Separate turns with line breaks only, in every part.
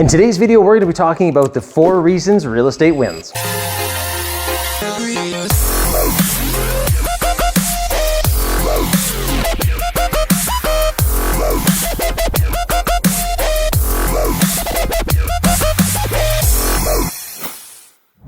In today's video, we're going to be talking about the 4 reasons real estate wins.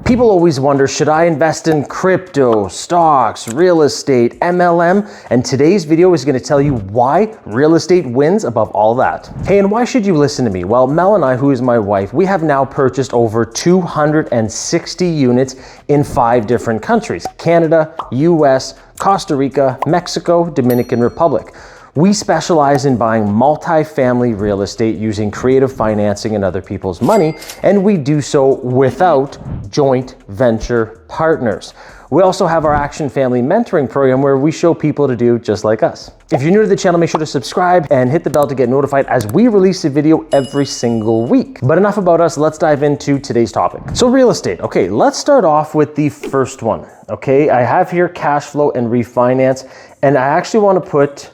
People always wonder, should I invest in crypto, stocks, real estate, MLM? And today's video is going to tell you why real estate wins above all that. Hey, and why should you listen to me? Well, Mel and I, who is my wife, we have now purchased over 260 units in 5 different countries: Canada, US, Costa Rica, Mexico, Dominican Republic. We specialize in buying multi-family real estate using creative financing and other people's money, and we do so without joint venture partners. We also have our Action Family Mentoring program where we show people to do just like us. If you're new to the channel, make sure to subscribe and hit the bell to get notified as we release a video every single week. But enough about us, let's dive into today's topic. So real estate. Okay, let's start off with the first one. Okay, I have here cash flow and refinance, and I actually want to put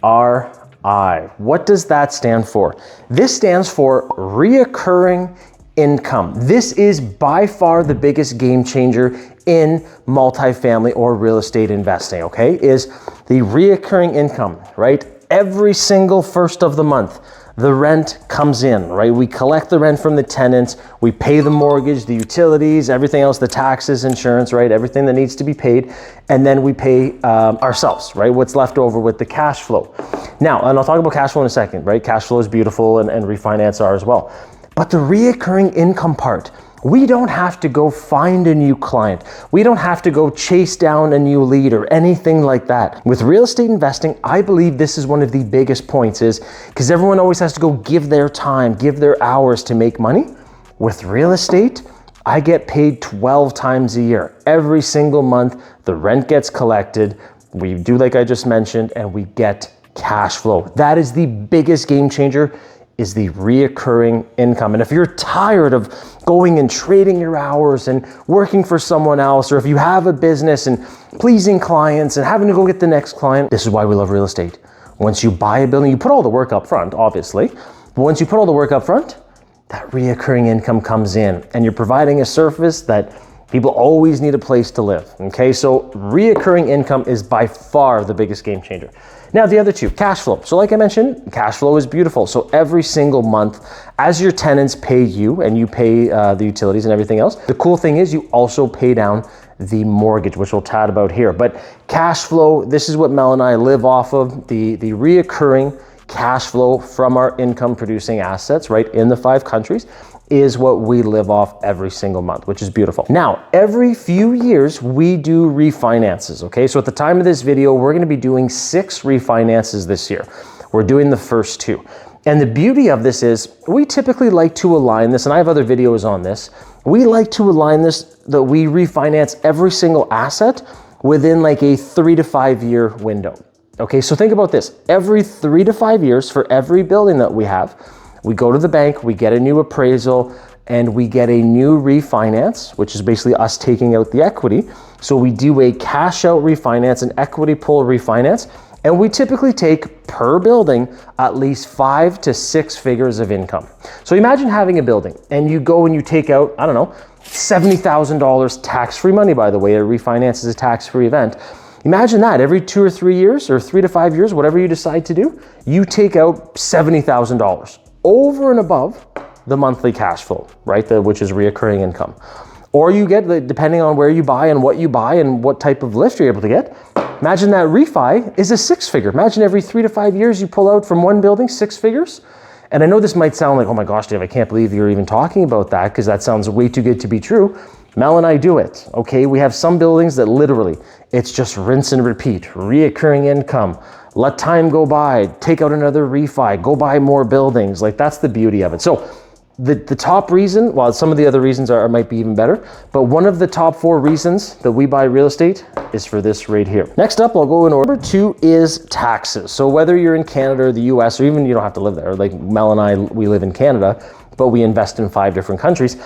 RI. What does that stand for? This stands for reoccurring income. This is by far the biggest game changer in multifamily or real estate investing, okay? Is the reoccurring income, right? Every single first of the month, the rent comes in, right? We collect the rent from the tenants, we pay the mortgage, the utilities, everything else, the taxes, insurance, right? Everything that needs to be paid. And then we pay ourselves, right? What's left over with the cash flow. Now, and I'll talk about cash flow in a second, right? Cash flow is beautiful and refinance are as well. But the reoccurring income part, we don't have to go find a new client. We don't have to go chase down a new lead or anything like that. With real estate investing, I believe this is one of the biggest points, is because everyone always has to go give their time, give their hours to make money. With real estate, I get paid 12 times a year. Every single month, the rent gets collected. We do like I just mentioned, and we get cash flow. That is the biggest game changer, is the reoccurring income. And if you're tired of going and trading your hours and working for someone else, or if you have a business and pleasing clients and having to go get the next client, this is why we love real estate. Once you buy a building, you put all the work up front, obviously, but once you put all the work up front, that reoccurring income comes in, and you're providing a service that people always need a place to live, okay? So reoccurring income is by far the biggest game changer. Now, the other two, cash flow. So like I mentioned, cash flow is beautiful. So every single month, as your tenants pay you and you pay the utilities and everything else, the cool thing is you also pay down the mortgage, which we'll chat about here. But cash flow, this is what Mel and I live off of, the reoccurring cash flow from our income producing assets, right, in the 5 countries, is what we live off every single month, which is beautiful. Now, every few years, we do refinances, okay? So at the time of this video, we're gonna be doing 6 refinances this year. We're doing the first 2. And the beauty of this is, we typically like to align this, and I have other videos on this, we like to align this, that we refinance every single asset within like a 3 to 5 year window. Okay, so think about this. Every 3 to 5 years, for every building that we have, we go to the bank, we get a new appraisal, and we get a new refinance, which is basically us taking out the equity. So we do a cash out refinance, an equity pull refinance, and we typically take per building at least 5 to 6 figures of income. So imagine having a building and you go and you take out, I don't know, $70,000 tax-free money, by the way. A refinance is a tax-free event. Imagine that every 2 or 3 years, or 3 to 5 years, whatever you decide to do, you take out $70,000 over and above the monthly cash flow, right? Which is reoccurring income. Or you get, depending on where you buy and what type of lift you're able to get, imagine that refi is a 6-figure. Imagine every 3 to 5 years you pull out from one building 6 figures. And I know this might sound like, oh my gosh, Dave, I can't believe you're even talking about that, because that sounds way too good to be true. Mel and I do it, okay? We have some buildings that literally, it's just rinse and repeat, reoccurring income. Let time go by, take out another refi, go buy more buildings. Like, that's the beauty of it. So the top reason, well, some of the other reasons might be even better, but one of the top 4 reasons that we buy real estate is for this right here. Next up, I'll go in order. 2 is taxes. So whether you're in Canada or the US, or even you don't have to live there, like Mel and I, we live in Canada, but we invest in 5 different countries.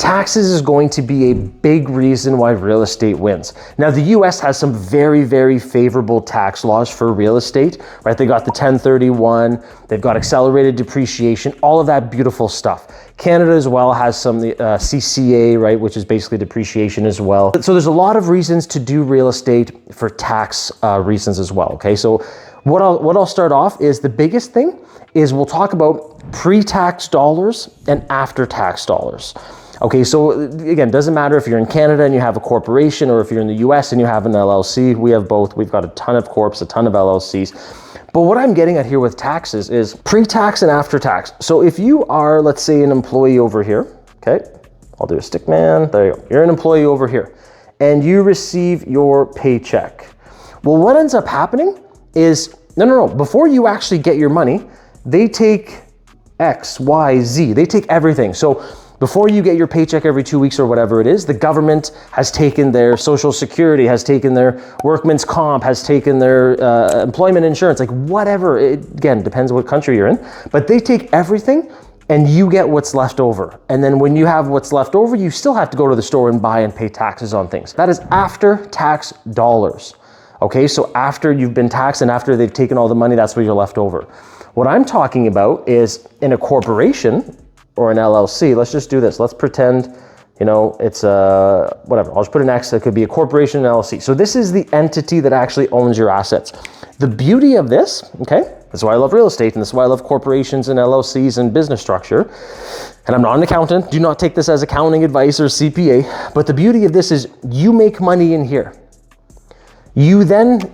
taxes is going to be a big reason why real estate wins. Now, the US has some very, very favorable tax laws for real estate, right? They got the 1031, they've got accelerated depreciation, all of that beautiful stuff. Canada as well has some CCA, right, which is basically depreciation as well. So there's a lot of reasons to do real estate for tax reasons as well, okay? So what I'll start off is the biggest thing is we'll talk about pre-tax dollars and after-tax dollars. Okay, so again, doesn't matter if you're in Canada and you have a corporation or if you're in the US and you have an LLC. We have both. We've got a ton of corps, a ton of LLCs. But what I'm getting at here with taxes is pre-tax and after-tax. So if you are, let's say, an employee over here, okay, I'll do a stick man, there you go. You're an employee over here and you receive your paycheck. Well, what ends up happening is, no, before you actually get your money, they take X, Y, Z, they take everything. So before you get your paycheck every 2 weeks or whatever it is, the government has taken their social security, has taken their workman's comp, has taken their employment insurance, like whatever. It, again, depends what country you're in, but they take everything and you get what's left over. And then when you have what's left over, you still have to go to the store and buy and pay taxes on things. That is after tax dollars. Okay, so after you've been taxed and after they've taken all the money, that's what you're left over. What I'm talking about is in a corporation or an LLC, let's just do this. Let's pretend, you know, it's whatever. I'll just put an X. It could be a corporation, an LLC. So this is the entity that actually owns your assets. The beauty of this, okay, that's why I love real estate and that's why I love corporations and LLCs and business structure. And I'm not an accountant. Do not take this as accounting advice or CPA. But the beauty of this is you make money in here. You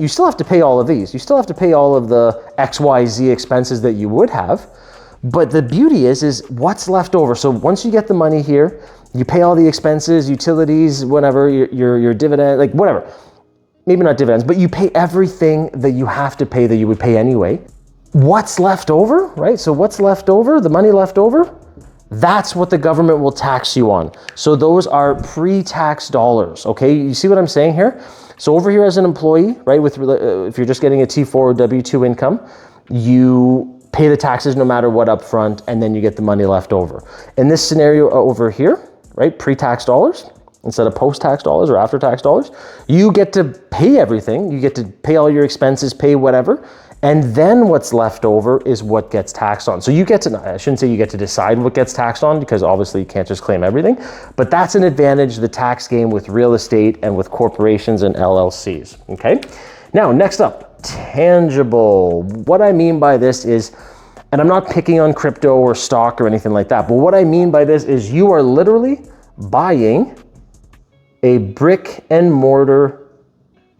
still have to pay all of these. You still have to pay all of the XYZ expenses that you would have. But the beauty is what's left over. So once you get the money here, you pay all the expenses, utilities, whatever, your dividend, like whatever. Maybe not dividends, but you pay everything that you have to pay that you would pay anyway. What's left over, right? So what's left over, the money left over, that's what the government will tax you on. So those are pre-tax dollars, okay? You see what I'm saying here? So over here as an employee, right, if you're just getting a T4 or W2 income, you pay the taxes no matter what up front, and then you get the money left over. In this scenario over here, right, pre-tax dollars, instead of post-tax dollars or after-tax dollars, you get to pay everything. You get to pay all your expenses, pay whatever, and then what's left over is what gets taxed on. So you get to, I shouldn't say you get to decide what gets taxed on because obviously you can't just claim everything, but that's an advantage of the tax game with real estate and with corporations and LLCs, okay? Now, next up, tangible. What I mean by this is, and I'm not picking on crypto or stock or anything like that, but what I mean by this is you are literally buying a brick and mortar,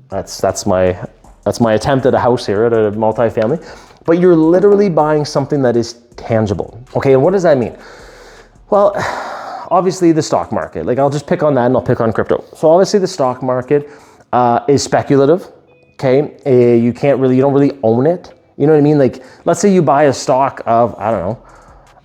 that's my attempt at a house here at a multifamily, but you're literally buying something that is tangible. Okay, and what does that mean? Well, obviously the stock market, like I'll just pick on that and I'll pick on crypto. So obviously the stock market is speculative. Okay, you don't really own it. You know what I mean? Like, let's say you buy a stock of, I don't know,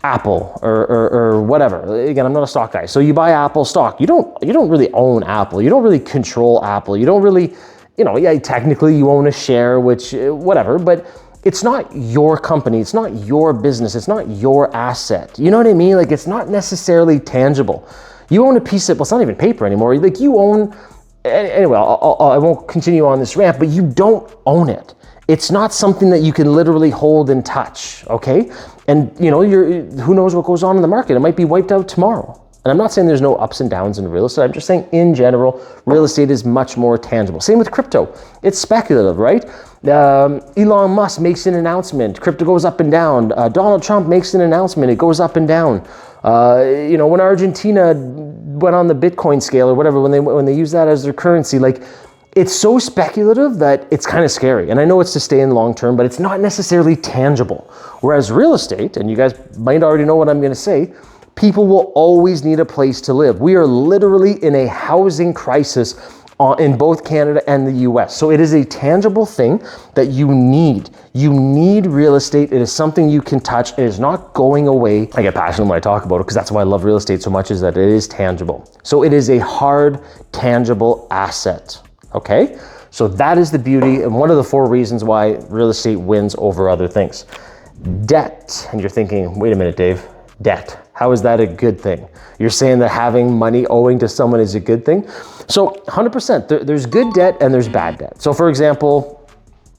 Apple or whatever. Again, I'm not a stock guy. So you buy Apple stock. You don't really own Apple. You don't really control Apple. You don't really, yeah, technically you own a share, which whatever, but it's not your company. It's not your business. It's not your asset. You know what I mean? Like, it's not necessarily tangible. You own a piece of, well, it's not even paper anymore. Like, you own, anyway, I won't continue on this rant, but you don't own it. It's not something that you can literally hold and touch, okay? And who knows what goes on in the market? It might be wiped out tomorrow. And I'm not saying there's no ups and downs in real estate. I'm just saying in general, real estate is much more tangible. Same with crypto. It's speculative, right? Elon Musk makes an announcement. Crypto goes up and down. Donald Trump makes an announcement. It goes up and down. When Argentina went on the Bitcoin scale or whatever, when they use that as their currency, like, it's so speculative that it's kind of scary. And I know it's to stay in long term, but it's not necessarily tangible. Whereas real estate, and you guys might already know what I'm going to say, people will always need a place to live. We are literally in a housing crisis in both Canada and the US. So it is a tangible thing that you need. You need real estate. It is something you can touch. It is not going away. I get passionate when I talk about it because that's why I love real estate so much, is that it is tangible. So it is a hard, tangible asset. Okay? So that is the beauty and one of the 4 reasons why real estate wins over other things. Debt. And you're thinking, wait a minute, Dave, debt. How is that a good thing? You're saying that having money owing to someone is a good thing? So 100%, there's good debt and there's bad debt. So for example,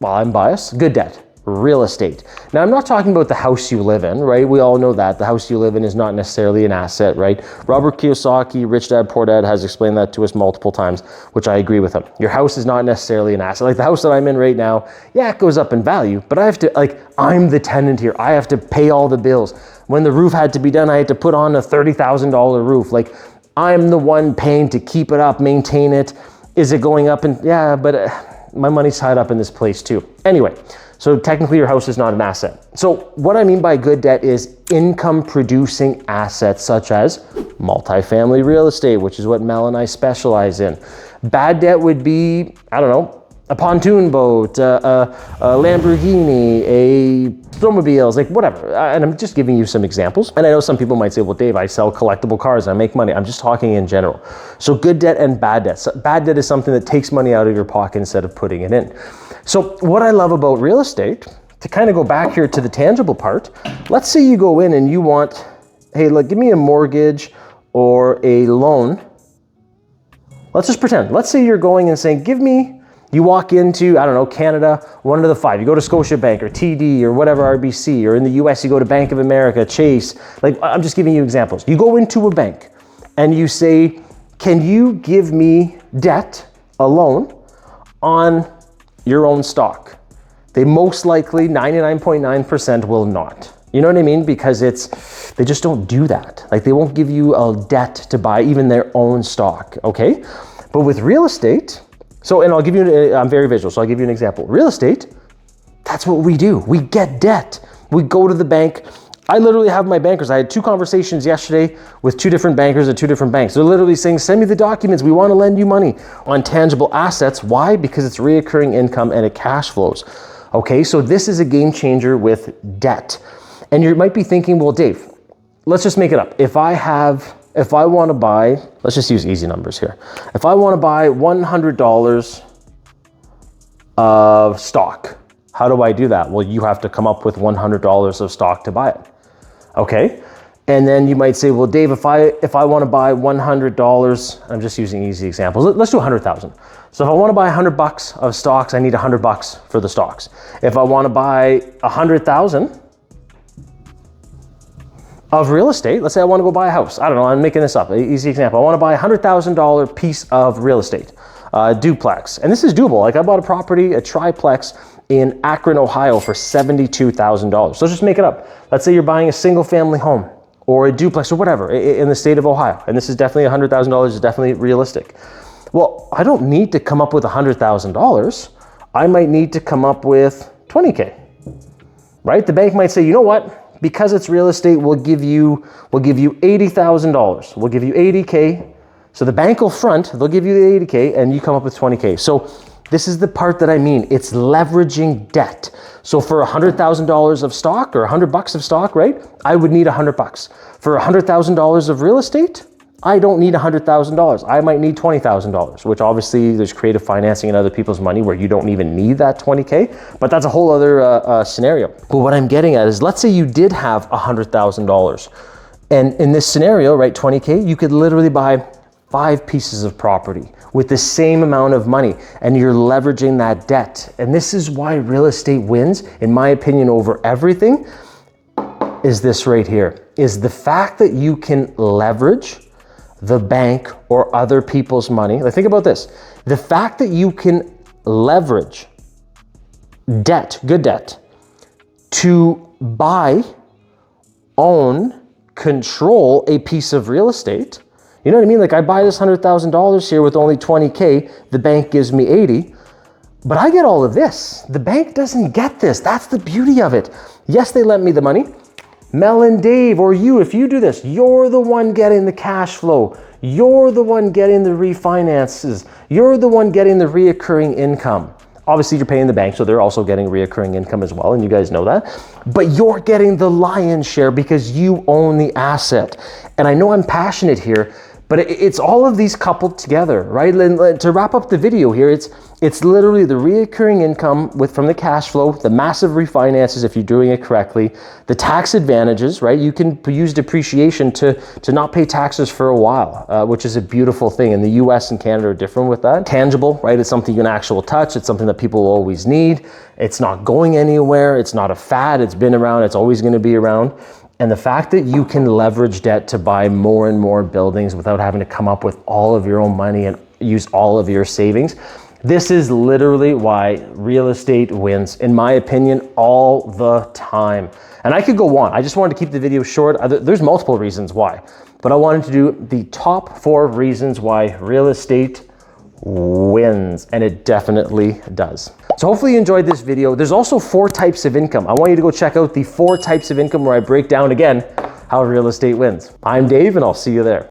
well, I'm biased, good debt. Real estate. Now, I'm not talking about the house you live in, right? We all know that the house you live in is not necessarily an asset, right? Robert Kiyosaki, Rich Dad, Poor Dad, has explained that to us multiple times, which I agree with him. Your house is not necessarily an asset. Like the house that I'm in right now, yeah, it goes up in value, but I have to, like, I'm the tenant here. I have to pay all the bills. When the roof had to be done, I had to put on a $30,000 roof. Like, I'm the one paying to keep it up, maintain it. Is it going up? And yeah, but my money's tied up in this place too. Anyway, so technically your house is not an asset. So what I mean by good debt is income producing assets such as multifamily real estate, which is what Mel and I specialize in. Bad debt would be, I don't know, a pontoon boat, a Lamborghini, a snowmobiles, like whatever. And I'm just giving you some examples. And I know some people might say, well, Dave, I sell collectible cars and I make money. I'm just talking in general. So good debt and bad debt. So bad debt is something that takes money out of your pocket instead of putting it in. So what I love about real estate, to kind of go back here to the tangible part, let's say you go in and you want, hey, look, give me a mortgage or a loan. Let's just pretend. Let's say you're going and saying, you walk into, I don't know, Canada, one of the five. You go to Scotiabank or TD or whatever, RBC, or in the US, you go to Bank of America, Chase. Like, I'm just giving you examples. You go into a bank and you say, can you give me debt, a loan, on your own stock? They most likely, 99.9% will not. You know what I mean? Because they just don't do that. Like, they won't give you a debt to buy even their own stock, okay? But with real estate, and I'll give you, I'm very visual, so I'll give you an example. Real estate, that's what we do. We get debt. We go to the bank. I literally have my bankers. I had 2 conversations yesterday with 2 different bankers at 2 different banks. They're literally saying, send me the documents. We want to lend you money on tangible assets. Why? Because it's reoccurring income and it cash flows. Okay, so this is a game changer with debt. And you might be thinking, well, Dave, let's just make it up. If I want to buy, let's just use easy numbers here. If I want to buy $100 of stock, how do I do that? Well, you have to come up with $100 of stock to buy it. Okay. And then you might say, well, Dave, if I want to buy $100, I'm just using easy examples. Let's do 100,000. So if I want to buy $100 of stocks, I need $100 for the stocks. If I want to buy 100,000 of real estate, let's say I want to go buy a house. I don't know, I'm making this up, easy example. I want to buy a $100,000 piece of real estate, duplex. And this is doable. Like, I bought a property, a triplex in Akron, Ohio for $72,000. So just make it up. Let's say you're buying a single family home or a duplex or whatever in the state of Ohio. And this is definitely $100,000 is definitely realistic. Well, I don't need to come up with $100,000. I might need to come up with 20K, right? The bank might say, you know what? Because it's real estate, we'll give you $80,000. We'll give you 80K. So the bank will front, they'll give you the 80K and you come up with 20K. So this is the part that I mean. It's leveraging debt. So for $100,000 of stock or $100 of stock, right? I would need $100. For $100,000 of real estate, I don't need $100,000. I might need $20,000, which obviously there's creative financing and other people's money where you don't even need that 20K, but that's a whole other scenario. But what I'm getting at is, let's say you did have $100,000 and in this scenario, right, 20K, you could literally buy 5 pieces of property with the same amount of money and you're leveraging that debt. And this is why real estate wins, in my opinion, over everything, is this right here, is the fact that you can leverage the bank or other people's money. Like, think about this. The fact that you can leverage debt, good debt, to buy, own, control a piece of real estate. You know what I mean? Like, I buy this $100,000 here with only 20K. The bank gives me 80, but I get all of this. The bank doesn't get this. That's the beauty of it. Yes, they lent me the money. Mel and Dave, or you, if you do this, you're the one getting the cash flow. You're the one getting the refinances. You're the one getting the reoccurring income. Obviously, you're paying the bank, so they're also getting reoccurring income as well, and you guys know that. But you're getting the lion's share because you own the asset. And I know I'm passionate here But it's all of these coupled together, right? And to wrap up the video here, it's literally the reoccurring income from the cash flow, the massive refinances if you're doing it correctly, the tax advantages, right? You can use depreciation to not pay taxes for a while, which is a beautiful thing. And the US and Canada are different with that. Tangible, right? It's something you can actually touch. It's something that people will always need. It's not going anywhere. It's not a fad. It's been around. It's always going to be around. And the fact that you can leverage debt to buy more and more buildings without having to come up with all of your own money and use all of your savings, this is literally why real estate wins, in my opinion, all the time. And I could go on. I just wanted to keep the video short. There's multiple reasons why, but I wanted to do the top 4 reasons why real estate wins, and it definitely does. So hopefully you enjoyed this video. There's also 4 types of income. I want you to go check out the 4 types of income where I break down again how real estate wins. I'm Dave, and I'll see you there.